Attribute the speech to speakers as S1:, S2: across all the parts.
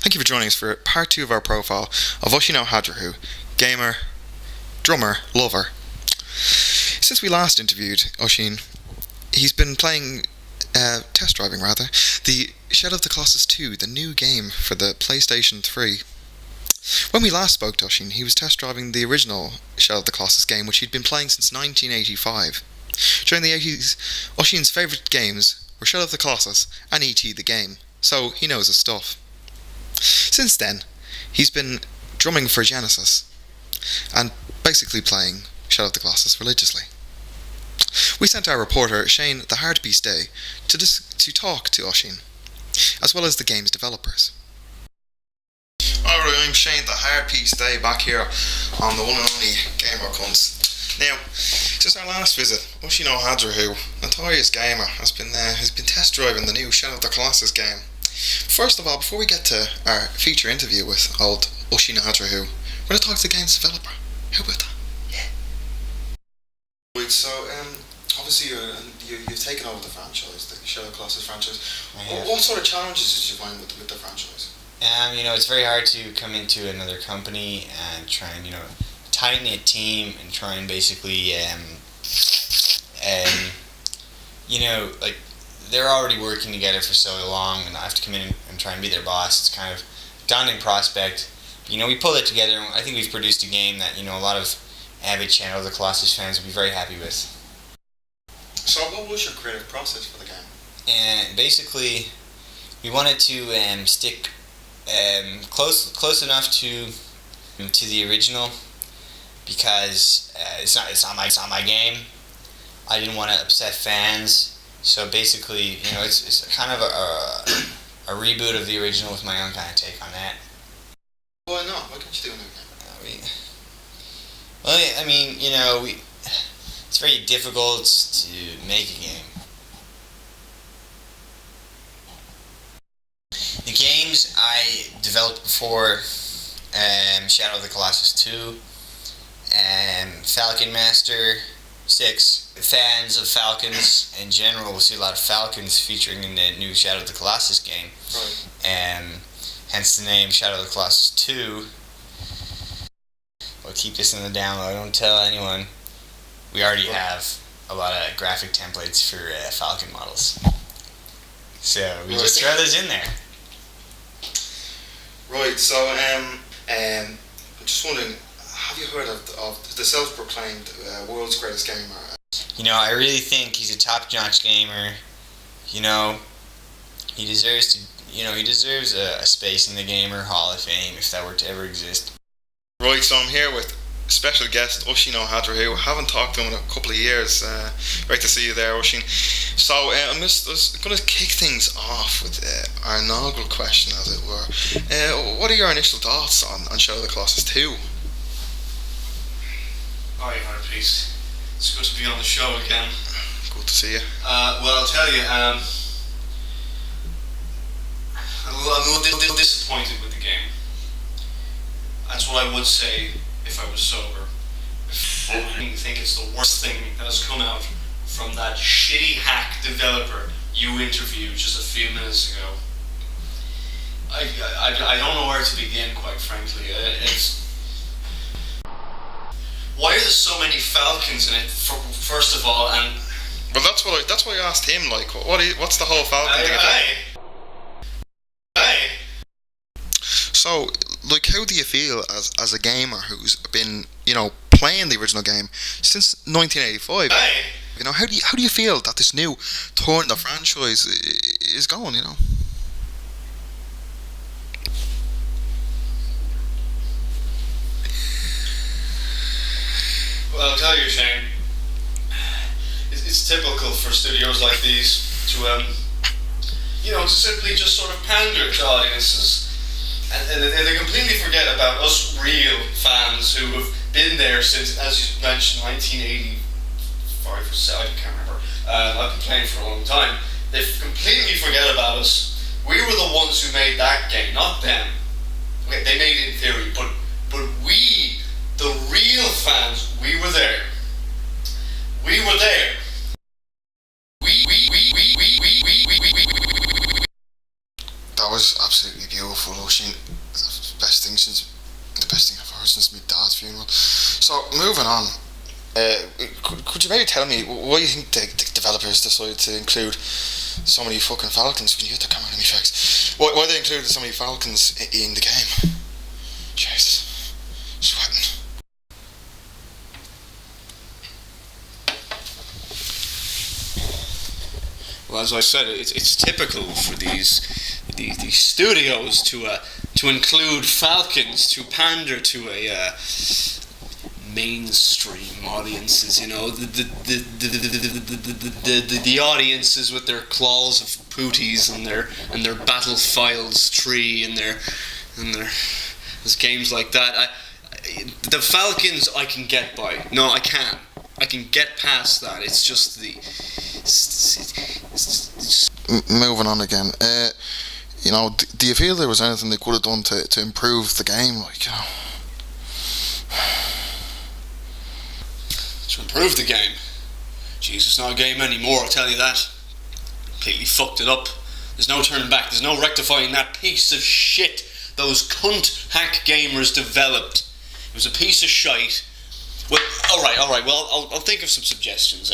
S1: Thank you for joining us for part 2 of our profile of Oisin O'Hadrahu, gamer, drummer, lover. Since we last interviewed Oisin, he's been playing, test driving rather, the Shadow of the Colossus 2, the new game for the PlayStation 3. When we last spoke to Oisin, he was test driving the original Shadow of the Colossus game, which he'd been playing since 1985. During the 80s, Oisin's favourite games were Shadow of the Colossus and E.T. the game, so he knows his stuff. Since then, he's been drumming for Genesis and basically playing Shadow of the Colossus religiously. We sent our reporter Shane the Hardpiece Day to talk to Oisin, as well as the game's developers. Alright, I'm Shane the Hardpiece Day back here on the one and only Gamer Cunts. Now, since our last visit, Oisin O'Hadrahu, notorious gamer, has been test driving the new Shadow of the Colossus game. First of all, before we get to our feature interview with old Oisin O'Hadrahu, we're going to talk to the game's developer. How about that? Yeah. Right, so obviously you've taken over the franchise, the Shadow of the Colossus franchise. What sort of challenges did you find with the franchise?
S2: It's very hard to come into another company and try and, tighten a team and try and basically, they're already working together for so long, and I have to come in and try and be their boss. It's kind of a daunting prospect. We pulled it together, and I think we've produced a game that, a lot of avid Shadow of the Colossus fans will be very happy with.
S1: So what was your creative process for the game?
S2: And basically, we wanted to stick close enough to the original, because it's not my game. I didn't want to upset fans. So basically, it's kind of a reboot of the original with my own kind of take on that.
S1: Why not? Why can't you do a new game?
S2: It's very difficult to make a game. The games I developed before, Shadow of the Colossus 2, Falcon Master 6. Fans of Falcons in general will see a lot of Falcons featuring in the new Shadow of the Colossus game.
S1: Right.
S2: Hence the name Shadow of the Colossus 2. We'll keep this in the download, don't tell anyone. We already have a lot of graphic templates for Falcon models. So we just throw those in there.
S1: Right, so I'm just wondering, have you heard of the self-proclaimed world's greatest gamer?
S2: I really think he's a top-notch gamer. He deserves a space in the Gamer Hall of Fame if that were to ever exist.
S1: Right, so I'm here with special guest Oisin O'Hadrahu. I haven't talked to him in a couple of years. Great to see you there, Oisin. So I'm just going to kick things off with our inaugural question, as it were. What are your initial thoughts on Shadow of the Colossus 2?
S3: Hi, Hardpiece. It's good to be on the show again.
S1: Good to see you.
S3: Well, I'll tell you, I'm a little disappointed with the game. That's what I would say if I was sober. I think it's the worst thing that has come out from that shitty hack developer you interviewed just a few minutes ago. I don't know where to begin, quite frankly. Why are there so many Falcons in it? First of all, and
S1: well, that's what I asked him. Like, what's the whole Falcon thing? So, how do you feel as a gamer who's been, playing the original game since 1985? How do you feel that this new turn in the franchise is going?
S3: Well, I'll tell you, Shane, it's typical for studios like these to simply just sort of pander to audiences. And they completely forget about us real fans who have been there since, as you mentioned, 1985 or so, I can't remember. I've been playing for a long time. They completely forget about us. We were the ones who made that game, not them. Okay, they made it in theory, but we, the real fans, we were there. We were there.
S1: That was absolutely beautiful, Oisin. The best thing I've heard since my dad's funeral. So, moving on. Could you maybe tell me why you think the developers decided to include so many fucking falcons? When you hit the camera in me face, why they included so many falcons in the game? Jesus, sweating.
S3: Well, as I said, it's typical for these studios to include falcons to pander to a mainstream audiences. You know, the audiences with their claws of pooties and their Battlefields 3 and their there's games like that. The falcons I can get by. No, I can. I can get past that. It's just
S1: Moving on again. You know, do you feel there was anything they could have done to improve the game? Like, you know.
S3: To improve the game? Jeez, it's not a game anymore, I'll tell you that. Completely fucked it up. There's no turning back. There's no rectifying that piece of shit those cunt hack gamers developed. It was a piece of shite. Well, alright, well, I'll think of some suggestions.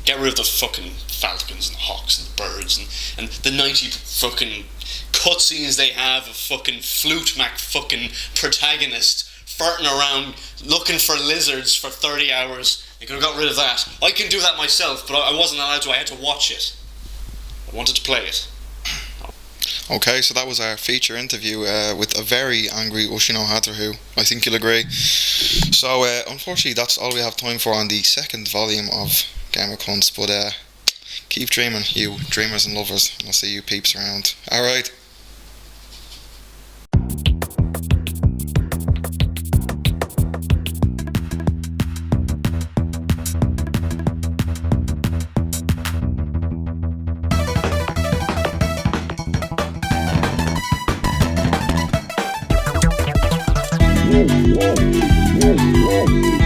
S3: Get rid of the fucking falcons and the hawks and the birds and the 90 fucking cutscenes they have of fucking Flute Mac fucking protagonist farting around looking for lizards for 30 hours. They could have got rid of that. I can do that myself, but I wasn't allowed to. I had to watch it. I wanted to play it.
S1: Okay, so that was our feature interview with a very angry Oisin O'Hadrahu. I think you'll agree. So, unfortunately, that's all we have time for on the second volume of Gamer Cunts, but keep dreaming, you dreamers and lovers, and I'll see you peeps around. Alright.
S4: Whoa.